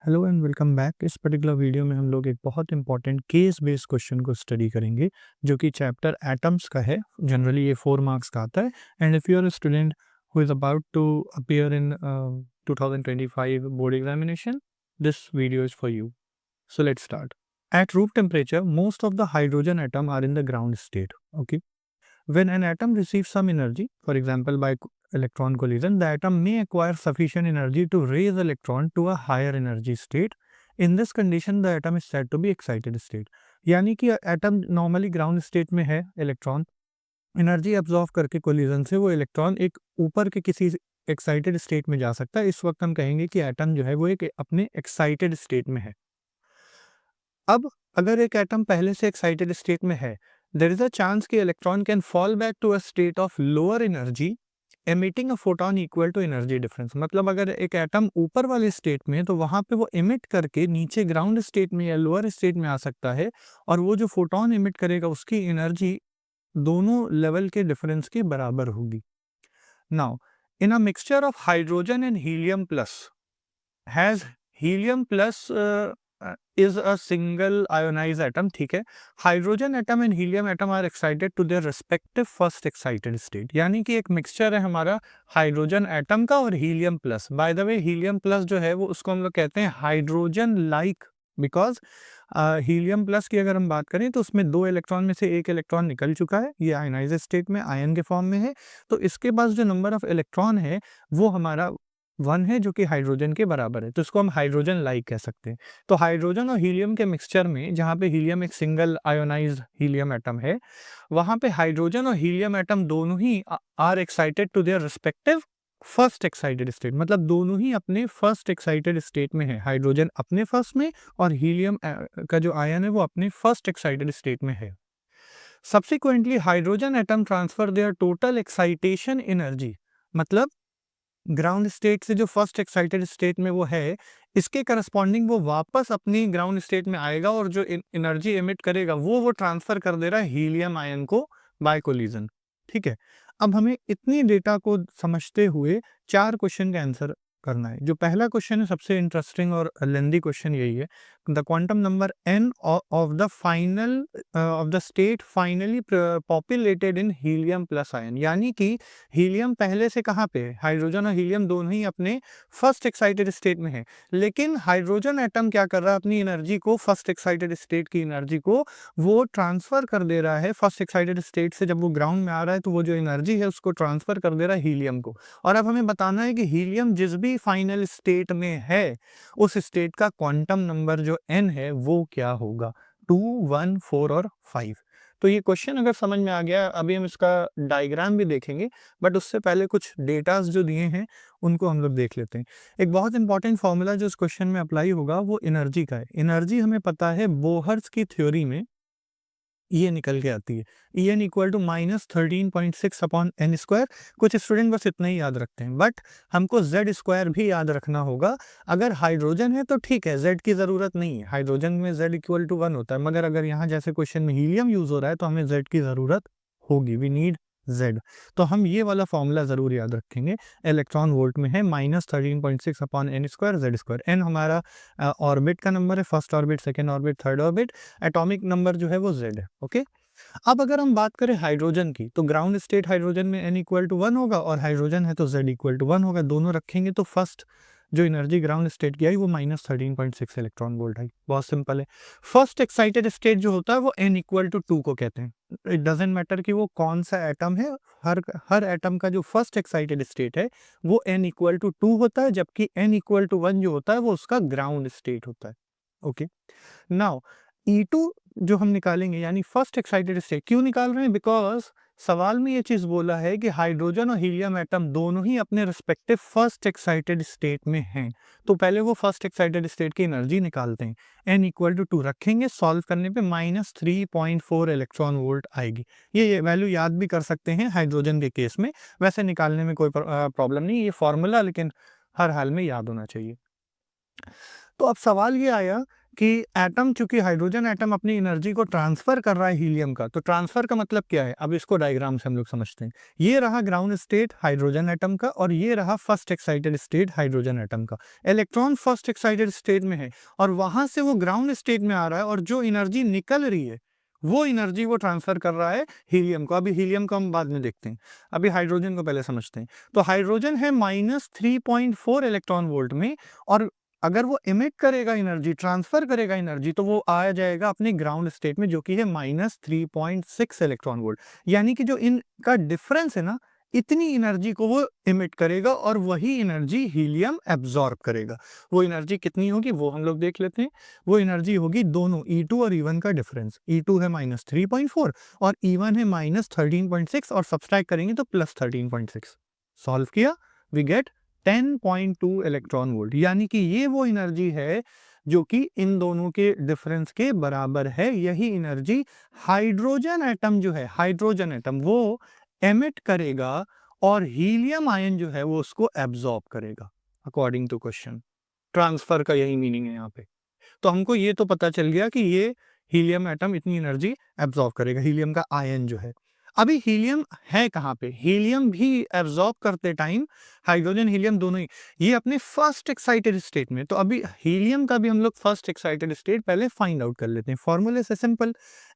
Hello and welcome back. इस particular video में हम लोग एक बहुत इंपॉर्टेंट केस बेस्ड क्वेश्चन को स्टडी करेंगे जो कि चैप्टर एटम्स का है। जनरली ये 4 मार्क्स का आता है and if you are a student who is about to appear in 2025 board examination, this video is for you. So let's start. At room temperature, most of the hydrogen atom are in the ground state. Okay. When an atom receives some energy, for example by electron collision, the atom may acquire sufficient energy to raise electron to a higher energy state. In this condition, the atom is said to be excited state. यानी कि atom normally ground state में है, electron energy absorb करके collision से वो electron एक ऊपर के किसी एक्साइटेड स्टेट में जा सकता है। इस वक्त हम कहेंगे कि एटम जो है वो एक अपने एक्साइटेड स्टेट में है। अब अगर एक एटम पहले से एक्साइटेड स्टेट में है, देयर इज अ चांस कि electron can fall back to a state of lower energy emitting a photon equal to energy difference. मतलब अगर एक एटम ऊपर वाले स्टेट में है तो वहां पे वो एमिट करके नीचे ग्राउंड स्टेट में या लोअर स्टेट में आ सकता है और वो जो फोटोन एमिट करेगा उसकी एनर्जी दोनों लेवल के डिफरेंस के बराबर होगी। Now in a mixture of hydrogen and helium plus has helium plus is a single ionized atom। ठीक है, hydrogen atom and helium atom are excited to their respective first excited state. यानी कि एक mixture है हमारा hydrogen atom का और helium plus. By the way helium plus जो है वो उसको हम लोग कहते हैं hydrogen like, because helium plus की अगर हम बात करें तो उसमें 2 इलेक्ट्रॉन में से एक इलेक्ट्रॉन निकल चुका है, ये आयनाइज स्टेट में आयन के फॉर्म में है। तो इसके पास जो नंबर ऑफ इलेक्ट्रॉन है वो हमारा 1 है जो कि हाइड्रोजन के बराबर है, तो इसको हम हाइड्रोजन लाइक कह सकते हैं। तो हाइड्रोजन और हीलियम के मिक्सचर में जहाँ पे हीलियम एक सिंगल आयोनाइज्ड हीलियम एटम है, वहाँ पे हाइड्रोजन और हीलियम एटम दोनों ही are excited to their respective first excited state. मतलब दोनों ही अपने फर्स्ट एक्साइटेड स्टेट में है, हाइड्रोजन अपने फर्स्ट में और हीलियम का जो आयन है वो अपने फर्स्ट एक्साइटेड स्टेट में है। Subsequently hydrogen atom transfer their total excitation energy. मतलब ग्राउंड स्टेट से जो फर्स्ट एक्साइटेड स्टेट में वो है, इसके करस्पॉन्डिंग वो वापस अपनी ग्राउंड स्टेट में आएगा और जो एनर्जी एमिट करेगा वो ट्रांसफर कर दे रहा है हीलियम आयन को बाय कोलिजन। ठीक है, अब हमें इतनी डेटा को समझते हुए 4 क्वेश्चन का आंसर करना है। जो पहला क्वेश्चन है सबसे इंटरेस्टिंग और लेंदी क्वेश्चन यही है, the quantum number n of the final of the state finally populated in helium plus ion. यानी कि हीलियम पहले से कहाँ पे है, हाइड्रोजन और हीलियम दोनों ही अपने फर्स्ट एक्साइटेड स्टेट में है, लेकिन हाइड्रोजन एटम क्या कर रहा है, अपनी एनर्जी को फर्स्ट एक्साइटेड स्टेट की एनर्जी को वो ट्रांसफर कर दे रहा है फर्स्ट एक्साइटेड स्टेट से। जब वो ग्राउंड में आ रहा है तो वो जो एनर्जी है उसको ट्रांसफर कर दे रहा है हीलियम को। और अब हमें बताना है कि हीलियम जिस भी फाइनल स्टेट में है उस स्टेट का क्वांटम नंबर जो n है वो क्या होगा, 2, 1, 4 और 5। तो ये क्वेश्चन अगर समझ में आ गया, अभी हम इसका डायग्राम भी देखेंगे, बट उससे पहले कुछ डेटाज जो दिए हैं उनको हम लोग देख लेते हैं। एक बहुत इंपॉर्टेंट फॉर्मूला जो इस क्वेश्चन में अप्लाई होगा वो एनर्जी का है। एनर्जी हमें पता है बोहर्स की थ्योरी में ये निकल के आती है, En equal to -13.6 upon n square. कुछ स्टूडेंट बस इतना ही याद रखते हैं, बट हमको जेड स्क्वायर भी याद रखना होगा। अगर हाइड्रोजन है तो ठीक है, जेड की ज़रूरत नहीं है, हाइड्रोजन में जेड इक्वल टू 1 होता है, मगर अगर यहाँ जैसे क्वेश्चन में हीलियम यूज़ हो रहा है तो हमें जेड की ज़रूरत होगी, वी नीड जेड। तो हम ये वाला फॉर्मूला ज़रूर याद रखेंगे। इलेक्ट्रॉन वोल्ट में है -13.6 upon n square Z square. N हमारा ऑर्बिट का नंबर है, first orbit, second orbit, third orbit. Atomic number जो है वो Z है। ओके, अब अगर हम बात करें हाइड्रोजन की तो ग्राउंड स्टेट हाइड्रोजन में n इक्वल टू 1 होगा और हाइड्रोजन है तो Z इक्वल टू 1 होगा। दोनों रखेंगे तो फर्स्ट जो एनर्जी ग्राउंड स्टेट की आई वो -13.6 इलेक्ट्रॉन वोल्ट आई। बहुत सिंपल है। फर्स्ट एक्साइटेड स्टेट जो होता है वो n इक्वल टू 2 को कहते हैं। इट डजेंट मैटर कि वो कौन सा एटम है, हर एटम का जो फर्स्ट एक्साइटेड स्टेट है वो n इक्वल टू 2 होता है, जबकि n इक्वल टू 1 जो होता है वो उसका ग्राउंड स्टेट होता है। ओके, नाउ E2 जो हम निकालेंगे यानी फर्स्ट एक्साइटेड स्टेट क्यों निकाल रहे हैं, बिकॉज सवाल में ये चीज बोला है कि हाइड्रोजन और हीलियम एटम दोनों ही अपने रिस्पेक्टिव फर्स्ट एक्साइटेड स्टेट में हैं। तो पहले वो फर्स्ट एक्साइटेड स्टेट की एनर्जी निकालते हैं, n इक्वल टू 2 रखेंगे, सॉल्व करने पे -3.4 इलेक्ट्रॉन वोल्ट आएगी। ये वैल्यू याद भी कर सकते हैं हाइड्रोजन के केस में, वैसे निकालने में कोई प्रॉब्लम नहीं, ये फॉर्मूला लेकिन हर हाल में याद होना चाहिए। तो अब सवाल ये आया कि एटम, चूंकि हाइड्रोजन एटम अपनी एनर्जी को ट्रांसफर कर रहा है हीलियम का, तो ट्रांसफर का मतलब क्या है, अब इसको डायग्राम से हम लोग समझते हैं। ये रहा ग्राउंड स्टेट हाइड्रोजन एटम का, और ये रहा first excited state hydrogen atom का। इलेक्ट्रॉन फर्स्ट एक्साइटेड स्टेट में है और वहां से वो ग्राउंड स्टेट में आ रहा है, और जो एनर्जी निकल रही है वो एनर्जी वो ट्रांसफर कर रहा है हीलियम को। अभी हीलियम को हम बाद में देखते हैं, अभी हाइड्रोजन को पहले समझते हैं। तो हाइड्रोजन है -3.4 इलेक्ट्रॉन वोल्ट में, और अगर वो इमिट करेगा एनर्जी, ट्रांसफर करेगा एनर्जी, तो वो आ जाएगा अपने ग्राउंड स्टेट में, जो कि है -3.6 इलेक्ट्रॉन वोल्ट। यानी कि जो इनका डिफरेंस है ना, इतनी एनर्जी को वो इमिट करेगा, और वही एनर्जी हीलियम एब्जॉर्ब करेगा। वो एनर्जी कितनी होगी वो हम लोग देख लेते हैं। वो एनर्जी होगी दोनों E2 और E1 का डिफरेंस। E2 है -3.4 और E1 है -13.6, और सब्सट्रैक्ट करेंगे तो +13.6। सॉल्व किया, वी गेट 10.2 इलेक्ट्रॉन वोल्ट। यानी कि ये वो एनर्जी है जो कि इन दोनों के डिफरेंस के बराबर है। यही एनर्जी हाइड्रोजन एटम जो है, हाइड्रोजन एटम वो एमिट करेगा, और हीलियम आयन जो है वो उसको एब्जॉर्ब करेगा। अकॉर्डिंग टू क्वेश्चन, ट्रांसफर का यही मीनिंग है यहाँ पे। तो हमको ये तो पता चल गया कि ये हीलियम एटम इतनी एनर्जी एब्जॉर्ब करेगा, हीलियम का आयन जो है। अभी हीलियम है कहाँ पे, हीलियम भी एब्जॉर्ब करते टाइम, हाइड्रोजन हीलियम दोनों ही, ये अपने फर्स्ट एक्साइटेड स्टेट में। तो अभी हीलियम का भी हम लोग फर्स्ट एक्साइटेड स्टेट पहले फाइंड आउट कर लेते हैं। फॉर्मूले से सिंपल,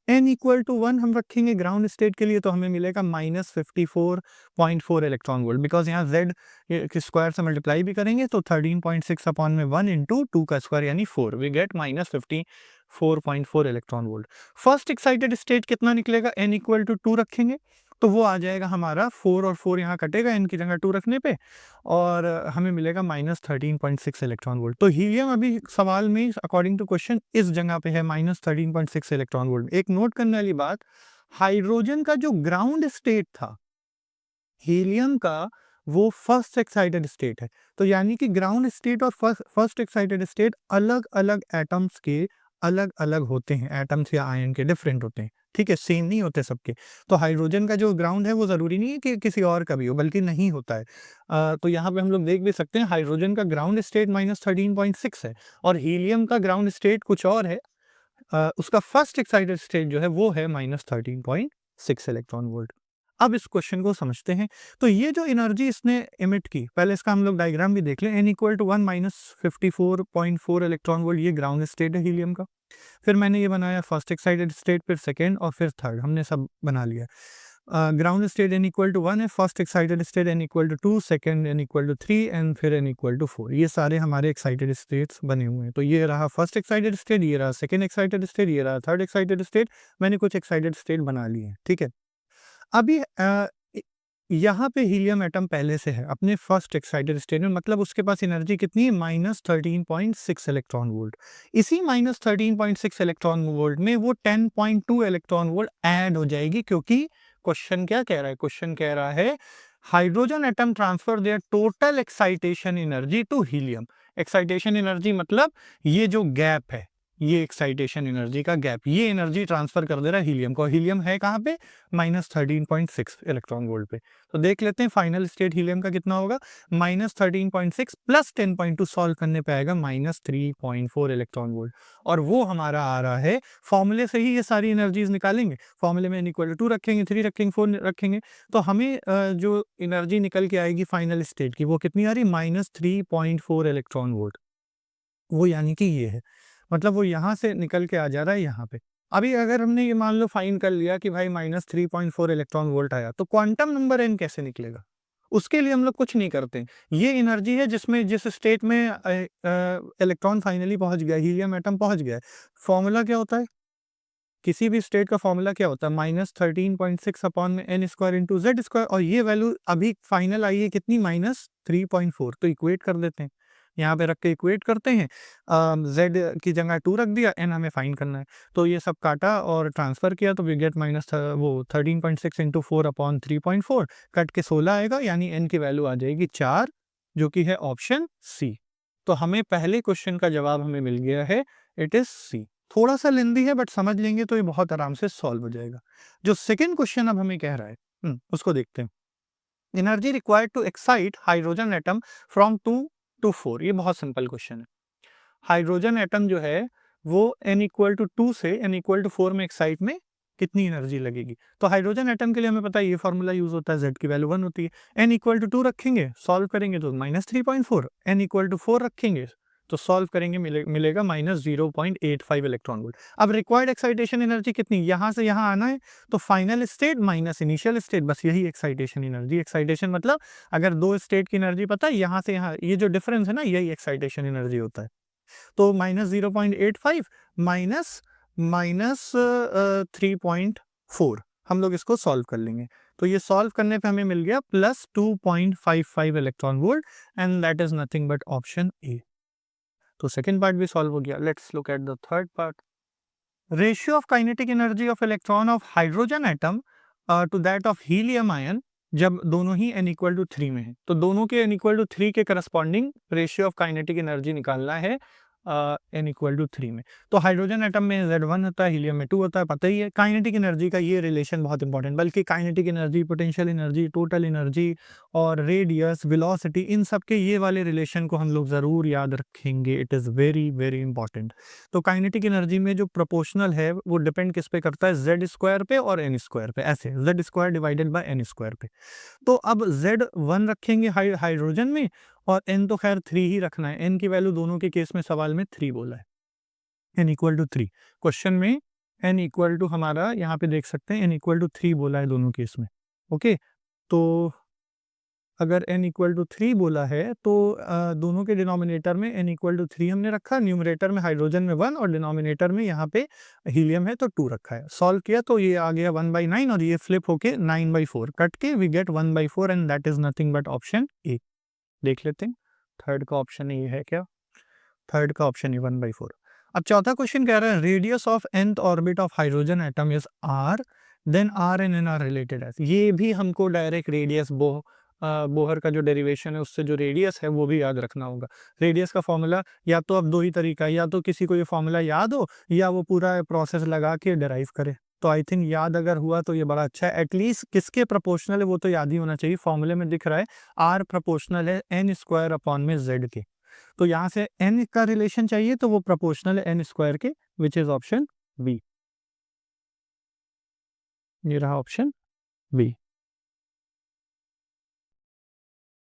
n=1 हम रखेंगे ग्राउंड स्टेट के लिए, तो हमें मिलेगा -54.4 इलेक्ट्रॉन वोल्ट। बिकॉज यहाँ z के स्क्वायर से मल्टीप्लाई भी करेंगे तो 13.6 अपॉन में 1 इंटू 2 का स्क्वायर यानी 4, we get -54.4 electron volt. First excited state कितना निकलेगा, n=2 रखेंगे तो वो आ जाएगा हमारा 4 और 4 यहाँ कटेगा n की जगह 2 रखने पे, और हमें मिलेगा -13.6 इलेक्ट्रॉन वोल्ट। तो हीलियम अभी सवाल में अकॉर्डिंग टू क्वेश्चन इस जगह पे है -13.6 इलेक्ट्रॉन वोल्ट। एक नोट करने वाली बात, हाइड्रोजन का जो ग्राउंड स्टेट था हीलियम का, वो फर्स्ट एक्साइटेड स्टेट है। तो यानी कि ग्राउंड स्टेट और फर्स्ट एक्साइटेड स्टेट अलग अलग एटम्स के अलग अलग होते हैं, एटम्स या आयन के डिफरेंट होते हैं, ठीक है, सेम नहीं होते सबके। तो हाइड्रोजन का जो ग्राउंड है वो जरूरी नहीं है कि किसी और का भी हो, बल्कि नहीं होता है। तो यहाँ पे हम लोग देख भी सकते हैं हाइड्रोजन का ग्राउंड स्टेट -13.6 है, और हीलियम का ग्राउंड स्टेट कुछ और है। उसका फर्स्ट एक्साइटेड स्टेट जो है वो है -13.6 इलेक्ट्रॉन वोल्ट। अब इस क्वेश्चन को समझते हैं। तो ये जो एनर्जी इसने इमिट की, पहले इसका हम लोग डायग्राम भी देख लें। n=1 -54.4 इलेक्ट्रॉन वोल्ट, ये ग्राउंड स्टेट है हीलियम का। फिर मैंने ये बनाया फर्स्ट एक्साइटेड स्टेट, फिर सेकेंड और फिर थर्ड, हमने सब बना लिया। ग्राउंड स्टेट n=1 है, first excited state n=2, second n=3 and फिर n=4। ये सारे हमारे एक्साइटेड स्टेट्स बने हुए हैं। तो ये रहा फर्स्ट एक्साइटेड स्टेट, ये रहा सेकेंड एक्साइटेड स्टेट, ये रहा थर्ड एक्साइटेड स्टेट। मैंने कुछ एक्साइटेड स्टेट बना लिए हैं, ठीक है। अभी यहाँ पे हीलियम एटम पहले से है अपने फर्स्ट एक्साइटेड स्टेट में, मतलब उसके पास एनर्जी कितनी है, -13.6 इलेक्ट्रॉन वोल्ट। इसी -13.6 इलेक्ट्रॉन वोल्ट में वो 10.2 इलेक्ट्रॉन वोल्ट ऐड हो जाएगी, क्योंकि क्वेश्चन क्या कह रहा है, क्वेश्चन कह रहा है hydrogen atom transfer their total excitation energy to helium. Excitation energy मतलब ये जो गैप है, ये एक्साइटेशन एनर्जी का गैप, ये एनर्जी ट्रांसफर कर दे रहा है हीलियम को। हीलियम है कहाँ पे, -13.6 इलेक्ट्रॉन वोल्ट पे। तो देख लेते हैं फाइनल स्टेट हीलियम का कितना होगा, -13.6 प्लस 10.2 सॉल्व करने पे आएगा -3.4 इलेक्ट्रॉन वोल्ट। और वो हमारा आ रहा है, फॉर्मूले से ही ये सारी एनर्जीज निकालेंगे। फॉर्मूले में n=2 रखेंगे, 3 रखेंगे, 4 रखेंगे, तो हमें जो एनर्जी निकल के आएगी फाइनल स्टेट की, वो कितनी आ रही, -3.4 इलेक्ट्रॉन वोल्ट। वो यानी कि ये है, मतलब वो यहाँ से निकल के आ जा रहा है यहाँ पे। अभी अगर हमने ये मान लो फाइंड कर लिया कि भाई -3.4 इलेक्ट्रॉन वोल्ट आया, तो क्वांटम नंबर n कैसे निकलेगा? उसके लिए हम लोग कुछ नहीं करते। ये एनर्जी है जिसमें जिस स्टेट में इलेक्ट्रॉन फाइनली पहुंच गया, हीलियम एटम पहुंच गया है। फॉर्मूला क्या होता है, किसी भी स्टेट का फॉर्मूला क्या होता है, -13.6 अपॉन में n square into Z square, और ये वैल्यू अभी फाइनल आई है कितनी, -3.4। तो इक्वेट कर देते हैं, यहाँ पे रख के इक्वेट करते हैं। z की जगह 2 रख दिया, n हमें फाइंड करना है। तो ये सब काटा और ट्रांसफर किया, तो वी गेट वो 13.6 इंटू 4 अपॉन 3.4, कट के 16 आएगा, यानी n की वैल्यू आ जाएगी 4, जो कि है ऑप्शन सी। तो हमें पहले क्वेश्चन का जवाब हमें मिल गया है, इट इज सी। थोड़ा सा लेंदी है, बट समझ लेंगे तो ये बहुत आराम से सॉल्व हो जाएगा। जो सेकंड क्वेश्चन अब हमें कह रहा है, उसको देखते हैं। Energy required to excite hydrogen atom from 2 to 4। ये बहुत सिंपल क्वेश्चन है। हाइड्रोजन एटम जो है वो n=2 से n=4 में एक्साइट में कितनी एनर्जी लगेगी। तो हाइड्रोजन एटम के लिए हमें पता है ये फार्मूला यूज होता है, Z की वैल्यू 1 होती है। n=2 रखेंगे, सॉल्व करेंगे तो -3.4, n=4 रखेंगे तो सॉल्व करेंगे मिलेगा -0.85 इलेक्ट्रॉन वोल्ट। अब रिक्वायर्ड एक्साइटेशन एनर्जी कितनी, यहाँ से यहाँ आना है तो final state minus initial state, बस यही एक्साइटेशन एनर्जी। एक्साइटेशन मतलब अगर दो स्टेट की एनर्जी पता है, यहाँ से यहाँ ये जो डिफरेंस है ना, यही एक्साइटेशन एनर्जी होता है। तो -0.85 माइनस माइनस 3.4, हम लोग इसको सॉल्व कर लेंगे। तो ये सॉल्व करने पे हमें मिल गया +2.55 electron volt, and that is nothing but option A. तो सेकेंड पार्ट भी सॉल्व हो गया। Let's look at the third part. Ratio of kinetic energy of electron of hydrogen atom to that of helium ion, जब दोनों ही n=3 में है, तो दोनों के n=3 के corresponding ratio of kinetic energy निकालना है n=3 में। तो हाइड्रोजन एटम में Z1 होता है, हीलियम में 2 होता है, पता ही है। काइनेटिक एनर्जी का ये रिलेशन बहुत इंपॉर्टेंट, बल्कि kinetic energy, potential energy, total energy और रेडियस, वेलोसिटी, इन सब के ये वाले रिलेशन को हम लोग ज़रूर याद रखेंगे। It is very very important. तो काइनेटिक एनर्जी में जो प्रोपोर्शनल है वो डिपेंड किस पे करता है, Z² पे और n² पे, ऐसे Z² डिवाइडेड बाय n² पे। तो अब Z1 रखेंगे हाइड्रोजन में, और n तो खैर 3 ही रखना है। n की वैल्यू दोनों के केस में सवाल में 3 बोला है, n=3। क्वेश्चन में n= हमारा यहाँ पे देख सकते हैं n=3 बोला है दोनों केस में। ओके, तो अगर n=3 बोला है तो दोनों के डिनोमिनेटर में n=3 हमने रखा, न्यूमरेटर में हाइड्रोजन में 1 और डिनोमिनेटर में यहाँ पे हीलियम है तो 2 रखा है। सॉल्व किया तो ये आ गया 1/9 और ये फ्लिप होके 9/4 कट के we get 1/4, and that is nothing but option A. देख लेते हैं थर्ड का ऑप्शन ये है क्या। थर्ड का ऑप्शन है 1/4। अब चौथा क्वेश्चन कह रहा है radius of nth orbit of hydrogen atom is r, then r and n are related as. ये भी हमको डायरेक्ट रेडियस बोहर का जो डेरिवेशन है उससे जो रेडियस है वो भी याद रखना होगा। रेडियस का फॉर्मूला या तो अब दो ही तरीका है, या तो किसी को ये फॉर्मूला याद हो या वो पूरा प्रोसेस लगा के डिराइव करे। तो आई थिंक याद अगर हुआ तो ये बड़ा अच्छा है। एटलीस्ट किसके प्रोपोर्शनल है वो तो याद ही होना चाहिए। फॉर्मूले में दिख रहा है r प्रोपोर्शनल है n² में z के, तो यहाँ से n का रिलेशन चाहिए तो वो प्रोपोर्शनल है n² के, विच इज ऑप्शन बी। ये रहा ऑप्शन बी।